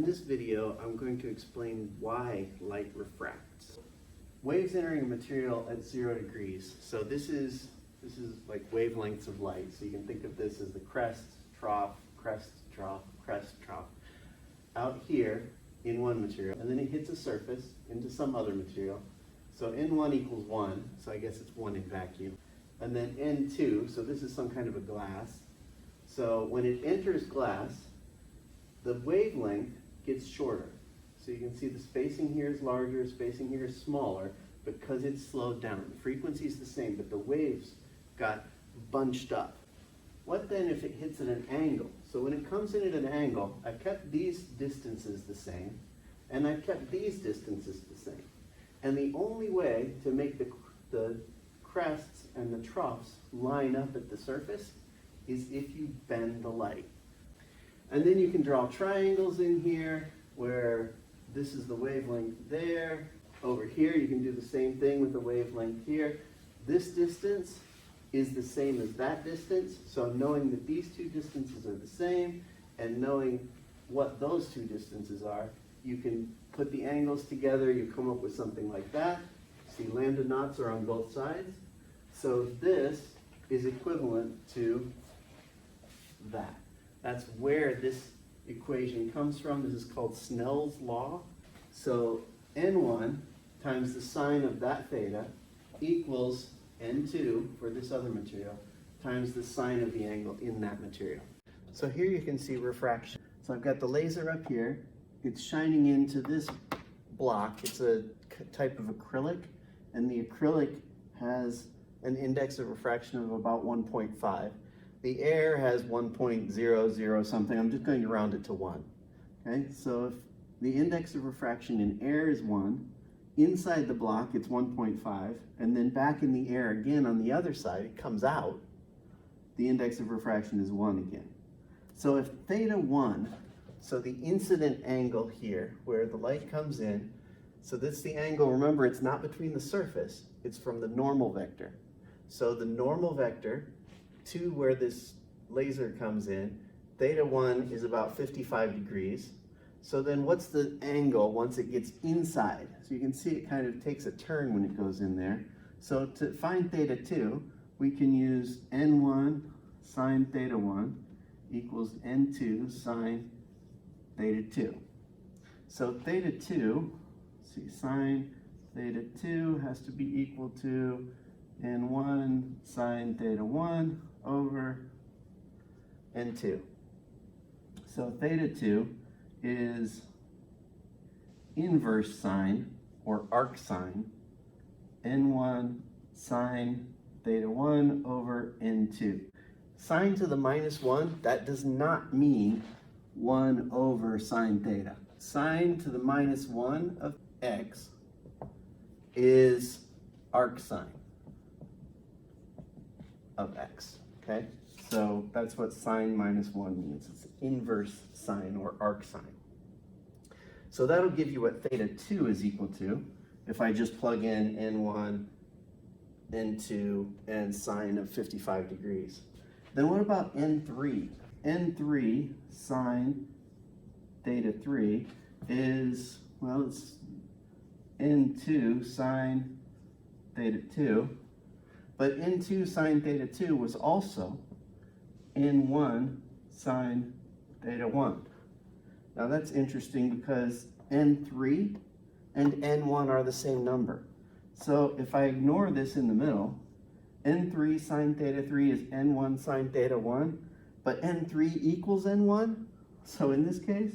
In this video, I'm going to explain why light refracts. Waves entering a material at 0 degrees. So this is like wavelengths of light. So you can think of this as the crest, trough, crest, trough, crest, trough. Out here in one material, and then it hits a surface into some other material. So N1 equals 1, so I guess it's 1 in vacuum. And then N2, so this is some kind of a glass. So when it enters glass, the wavelength gets shorter. So you can see the spacing here is larger, spacing here is smaller, because it's slowed down. The frequency is the same, but the waves got bunched up. What then if it hits at an angle? So when it comes in at an angle, I've kept these distances the same, and I've kept these distances the same. And the only way to make the crests and the troughs line up at the surface is if you bend the light. And then you can draw triangles in here where this is the wavelength there. Over here you can do the same thing with the wavelength here. This distance is the same as that distance, so knowing that these two distances are the same and knowing what those two distances are, you can put the angles together, you come up with something like that. See, lambda knots are on both sides. So this is equivalent to that. That's where this equation comes from. This is called Snell's law. So N1 times the sine of that theta equals N2 for this other material times the sine of the angle in that material. So here you can see refraction. So I've got the laser up here. It's shining into this block. It's a type of acrylic, and the acrylic has an index of refraction of about 1.5. The air has 1.00 something. I'm just going to round it to 1. Okay, so if the index of refraction in air is 1, inside the block it's 1.5, and then back in the air again on the other side, it comes out, the index of refraction is 1 again. So if theta 1, so the incident angle here, where the light comes in, so that's the angle, remember it's not between the surface, it's from the normal vector. So the normal vector to where this laser comes in, theta 1 is about 55 degrees. So then what's the angle once it gets inside? So you can see it kind of takes a turn when it goes in there. So to find theta 2, we can use N1 sine theta 1 equals N2 sine theta 2. So theta 2, let's see, sine theta 2 has to be equal to N1 sine theta 1 over N2. So theta 2 is inverse sine, or arc sine, N1 sine theta 1 over N2. Sine to the minus 1, that does not mean 1 over sine theta. Sine to the minus 1 of x is arc sine of x, okay? So that's what sine minus 1 means. It's inverse sine or arc sine. So that'll give you what theta 2 is equal to if I just plug in N1, N2, and sine of 55 degrees. Then what about N3? N3 sine theta 3 is, well, it's N2 sine theta 2, but N2 sine theta 2 was also N1 sine theta 1. Now that's interesting because N3 and N1 are the same number. So if I ignore this in the middle, N3 sine theta 3 is N1 sine theta 1, but N3 equals N1. So in this case,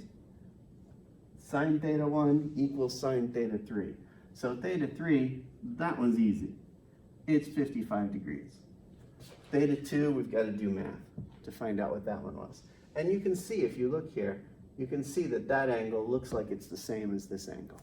sine theta 1 equals sine theta 3. So theta 3, that one's easy. It's 55 degrees. Theta 2, we've got to do math to find out what that one was. And you can see, if you look here, you can see that that angle looks like it's the same as this angle.